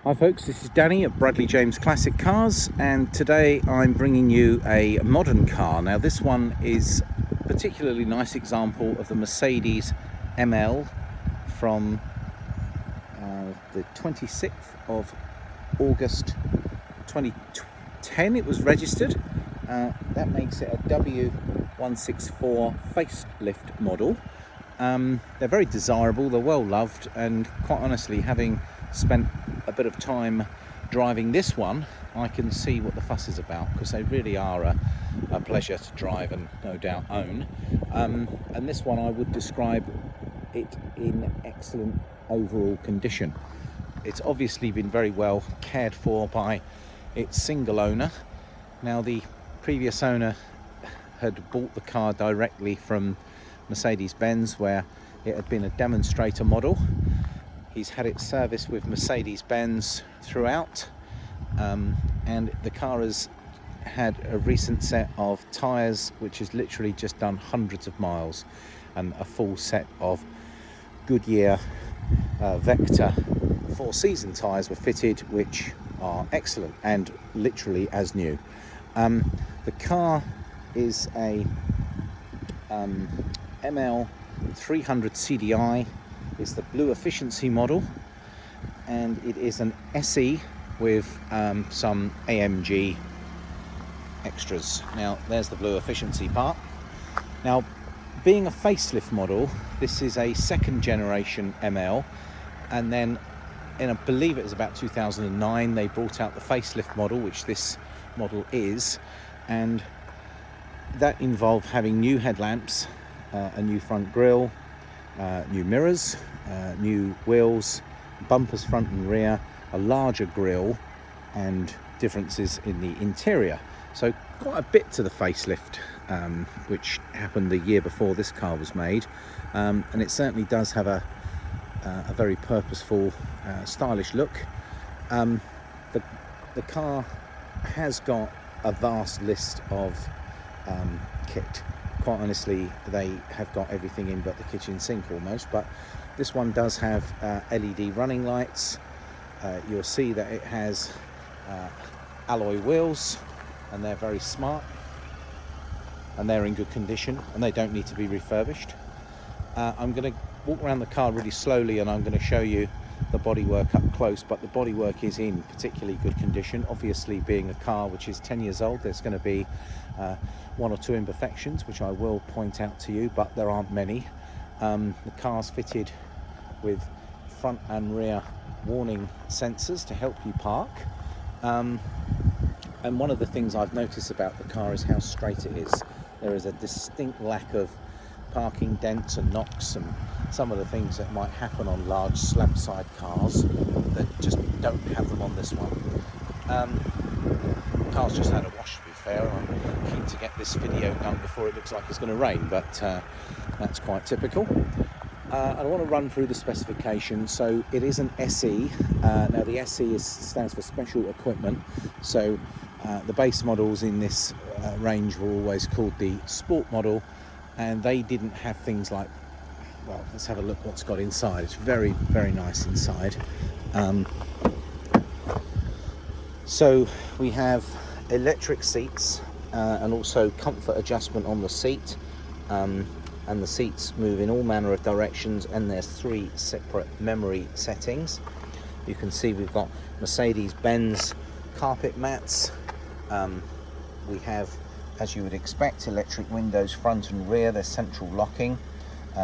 Hi folks, this is Danny at Bradley James Classic Cars, and today I'm bringing you a modern car. Now this one is a particularly nice example of the Mercedes ML from the 26th of August 2010 it was registered. That makes it a W164 facelift model. They're very desirable, they're well loved, and quite honestly, having spent a bit of time driving this one, I can see what the fuss is about, because they really are a pleasure to drive and no doubt own. And this one, I would describe it in excellent overall condition. It's obviously been very well cared for by its single owner. Now, the previous owner had bought the car directly from Mercedes-Benz, where it had been a demonstrator model. He's had it serviced with Mercedes-Benz throughout, and the car has had a recent set of tyres which has literally just done hundreds of miles, and a full set of Goodyear Vector 4-season tyres were fitted, which are excellent and literally as new. The car is a ML300 CDI. It's the blue efficiency model, and it is an SE with some AMG extras. Now there's the blue efficiency part. Now, being a facelift model, this is a second generation ML, and then I believe it was about 2009 they brought out the facelift model, which this model is, and that involved having new headlamps, a new front grille, new mirrors, new wheels, bumpers front and rear, a larger grille, and differences in the interior. So quite a bit to the facelift, which happened the year before this car was made, and it certainly does have a very purposeful, stylish look. The car has got a vast list of kit. Quite honestly, they have got everything in but the kitchen sink almost, but this one does have LED running lights. You'll see that it has alloy wheels, and they're very smart, and they're in good condition, and they don't need to be refurbished. I'm going to walk around the car really slowly, and I'm going to show you the bodywork up close, but the bodywork is in particularly good condition. Obviously, being a car which is 10 years old, there's going to be one or two imperfections, which I will point out to you, but there aren't many. The car's fitted with front and rear warning sensors to help you park, and one of the things I've noticed about the car is how straight it is. There is a distinct lack of parking dents and knocks and some of the things that might happen on large slab side cars that just don't have them on this one. The car's just had a wash, to be fair. I'm keen to get this video done before it looks like it's going to rain, but that's quite typical. I want to run through the specifications. So it is an SE. Now the SE stands for special equipment, so the base models in this range were always called the sport model, and they didn't have things like, well, let's have a look what's got inside. It's very, very nice inside. So we have electric seats, and also comfort adjustment on the seat, and the seats move in all manner of directions, and there's 3 separate memory settings. You can see we've got Mercedes-Benz carpet mats. We have, as you would expect, electric windows front and rear. There's central locking.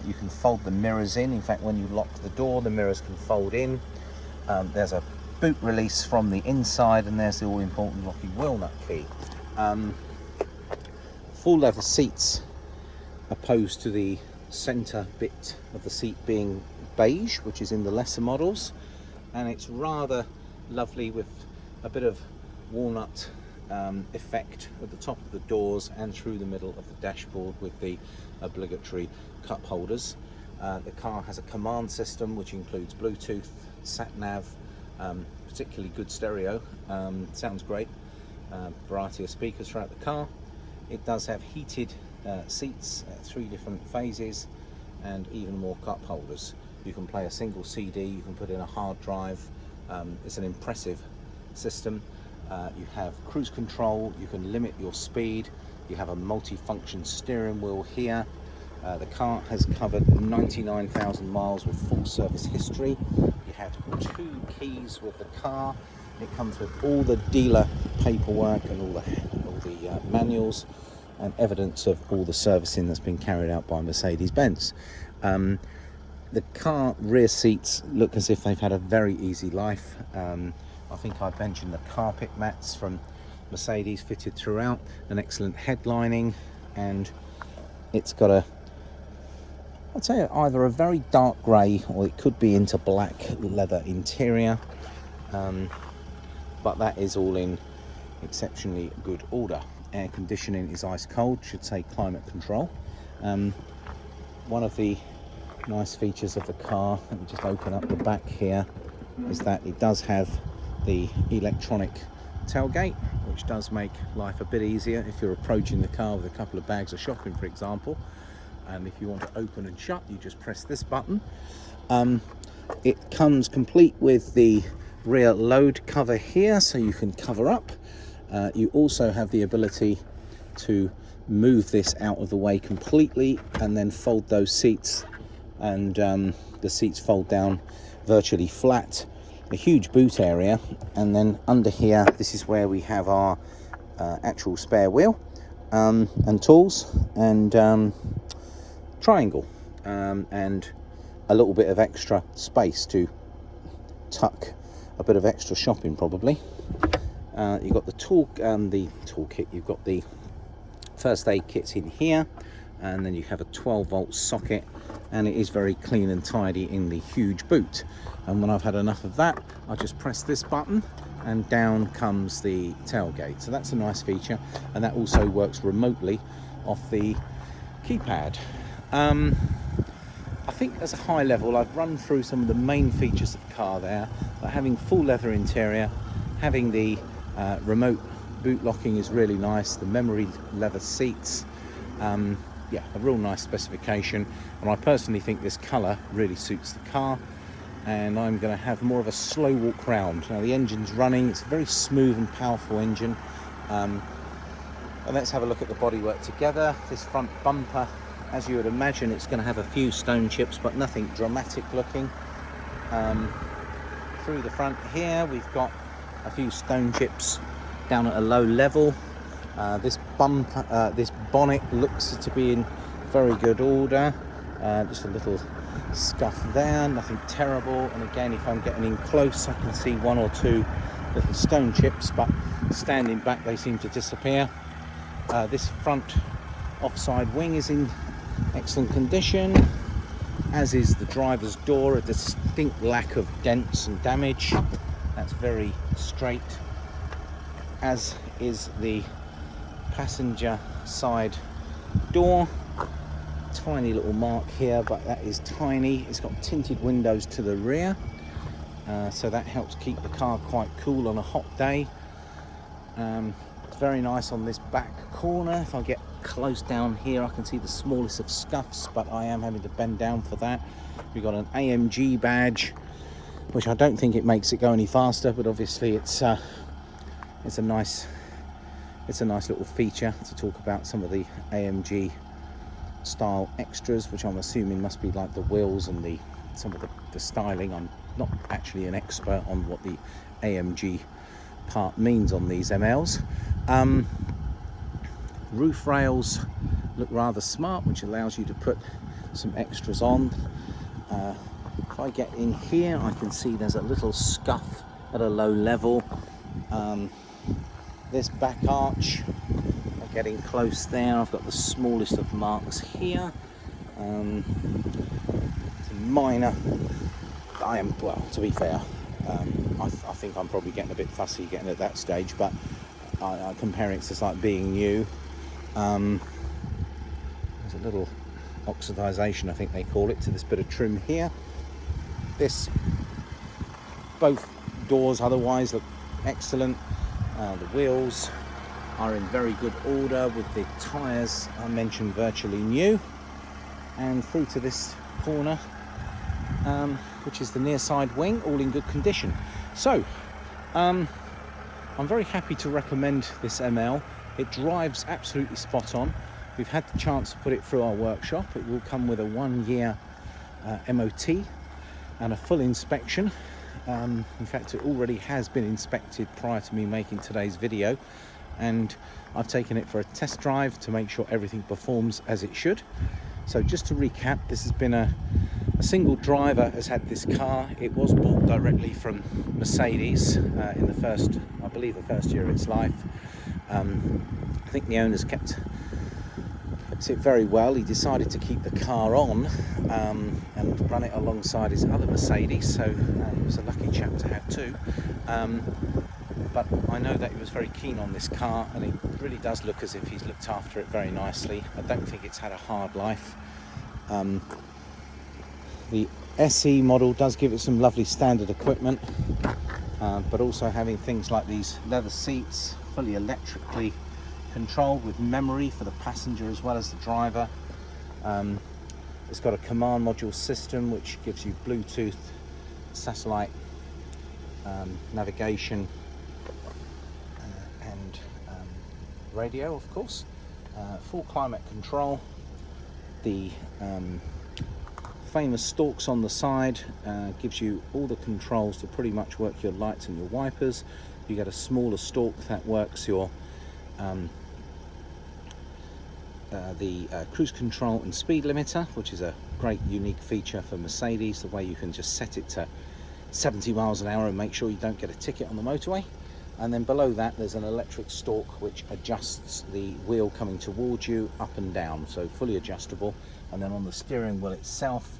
You can fold the mirrors in. In fact, when you lock the door, the mirrors can fold in. There's a boot release from the inside, and there's the all-important locking wheel nut key. Full leather seats, opposed to the center bit of the seat being beige, which is in the lesser models, and it's rather lovely with a bit of walnut effect at the top of the doors and through the middle of the dashboard with the obligatory cup holders. The car has a command system which includes Bluetooth, sat-nav, particularly good stereo, sounds great, variety of speakers throughout the car. It does have heated seats at 3 different phases, and even more cup holders. You can play a single CD, you can put in a hard drive, It's an impressive system. You have cruise control, you can limit your speed, you have a multi-function steering wheel here. The car has covered 99,000 miles with full service history. You have 2 keys with the car. It comes with all the dealer paperwork and all the manuals and evidence of all the servicing that's been carried out by Mercedes-Benz. The car rear seats look as if they've had a very easy life. I think I mentioned the carpet mats from Mercedes fitted throughout, an excellent headlining, and it's got I'd say either a very dark grey or it could be into black leather interior, but that is all in exceptionally good order. Air conditioning is ice cold, should say climate control. One of the nice features of the car, let me just open up the back here, is that it does have the electronic tailgate, which does make life a bit easier if you're approaching the car with a couple of bags of shopping, for example. And if you want to open and shut, you just press this button. It comes complete with the rear load cover here, so you can cover up. You also have the ability to move this out of the way completely and then fold those seats, and the seats fold down virtually flat. A huge boot area, and then under here, this is where we have our actual spare wheel and tools and triangle, and a little bit of extra space to tuck a bit of extra shopping probably. You've got the toolkit, you've got the first aid kits in here, and then you have a 12-volt socket, and it is very clean and tidy in the huge boot. And when I've had enough of that, I just press this button and down comes the tailgate. So that's a nice feature, and that also works remotely off the keypad. I think as a high level, I've run through some of the main features of the car there, but having full leather interior, having the remote boot locking is really nice, the memory leather seats, yeah, a real nice specification, and I personally think this colour really suits the car, and I'm going to have more of a slow walk round. Now the engine's running, it's a very smooth and powerful engine, and let's have a look at the bodywork together. This front bumper, as you would imagine, it's going to have a few stone chips, but nothing dramatic looking. Through the front here, we've got a few stone chips down at a low level. This bonnet looks to be in very good order. Just a little scuff there, nothing terrible. And again, if I'm getting in close, I can see 1 or 2 little stone chips, but standing back, they seem to disappear. This front offside wing is in excellent condition, as is the driver's door, a distinct lack of dents and damage. That's very straight, as is the passenger side door. Tiny little mark here, but that is tiny. It's got tinted windows to the rear, so that helps keep the car quite cool on a hot day. It's very nice on this back corner. If I get close down here, I can see the smallest of scuffs, but I am having to bend down for that. We've got an AMG badge, which I don't think it makes it go any faster, but obviously it's a nice little feature to talk about some of the AMG style extras, which I'm assuming must be like the wheels and some of the styling. I'm not actually an expert on what the AMG part means on these MLs. Roof rails look rather smart, which allows you to put some extras on. If I get in here, I can see there's a little scuff at a low level. This back arch, getting close there, I've got the smallest of marks here. It's a minor. Well, to be fair, I think I'm probably getting a bit fussy getting at that stage, but comparing it to like being new. There's a little oxidization, I think they call it, to this bit of trim here. Both doors otherwise look excellent. The wheels are in very good order, with the tyres I mentioned virtually new. And through to this corner, which is the near side wing, all in good condition. So I'm very happy to recommend this ML. It drives absolutely spot on. We've had the chance to put it through our workshop. It will come with a 1-year MOT and a full inspection. In fact, it already has been inspected prior to me making today's video, and I've taken it for a test drive to make sure everything performs as it should. So just to recap, this has been a single driver has had this car. It was bought directly from Mercedes in the first, I believe, the first year of its life. I think the owner's kept it very well. He decided to keep the car on and run it alongside his other Mercedes, so he was a lucky chap to have two. But I know that he was very keen on this car, and it really does look as if he's looked after it very nicely. I don't think it's had a hard life. The SE model does give it some lovely standard equipment, but also having things like these leather seats, fully electrically controlled with memory for the passenger as well as the driver. It's got a command module system which gives you Bluetooth, satellite navigation and radio, of course. Full climate control. The famous stalks on the side gives you all the controls to pretty much work your lights and your wipers. You get a smaller stalk that works your cruise control and speed limiter, which is a great unique feature for Mercedes, the way you can just set it to 70 miles an hour and make sure you don't get a ticket on the motorway. And then below that there's an electric stalk which adjusts the wheel coming towards you up and down, so fully adjustable. And then on the steering wheel itself,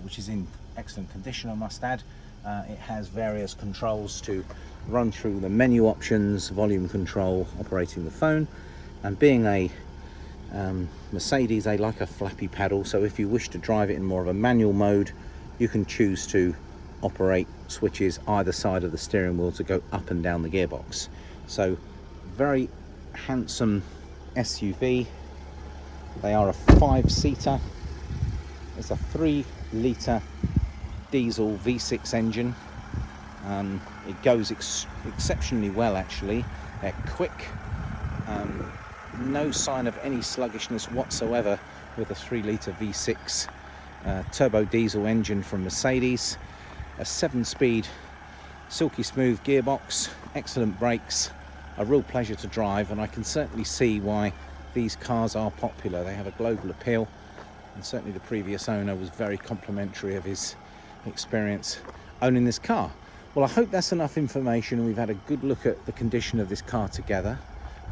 which is in excellent condition I must add, it has various controls to run through the menu options, volume control, operating the phone. And being a Mercedes, they like a flappy paddle, so if you wish to drive it in more of a manual mode, you can choose to operate switches either side of the steering wheel to go up and down the gearbox. So very handsome SUV. They are a 5-seater. It's a 3-litre diesel V6 engine. It goes exceptionally well actually. They're quick. No sign of any sluggishness whatsoever with a 3-litre V6 turbo diesel engine from Mercedes. A 7-speed silky smooth gearbox, excellent brakes, a real pleasure to drive, and I can certainly see why these cars are popular. They have a global appeal, and certainly the previous owner was very complimentary of his experience owning this car. Well, I hope that's enough information. We've had a good look at the condition of this car together.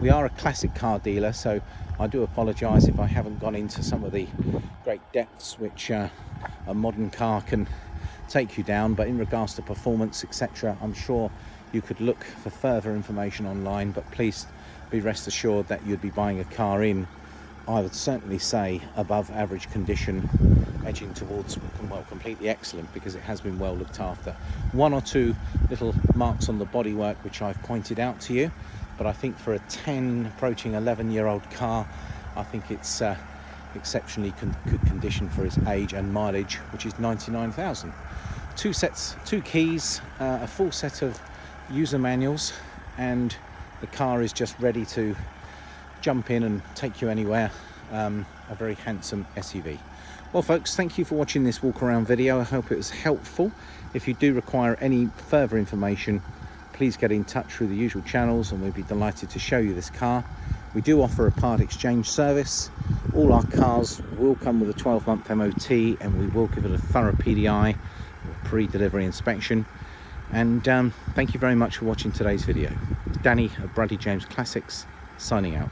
We are a classic car dealer, so I do apologise if I haven't gone into some of the great depths which a modern car can take you down, but in regards to performance, etc., I'm sure you could look for further information online. But please be rest assured that you'd be buying a car in, I would certainly say, above average condition, edging towards, well, completely excellent, because it has been well looked after. 1 or 2 little marks on the bodywork which I've pointed out to you, but I think for a 10 approaching 11-year-old car, I think it's exceptionally good condition for its age and mileage, which is 99,000. 2 keys, a full set of user manuals, and the car is just ready to jump in and take you anywhere. A very handsome SUV. Well folks, thank you for watching this walk around video. I hope it was helpful. If you do require any further information, please get in touch through the usual channels and we'd be delighted to show you this car. We do offer a part exchange service. All our cars will come with a 12-month MOT, and we will give it a thorough PDI, pre-delivery inspection. And thank you very much for watching today's video. Danny of Bradley James Classics signing out.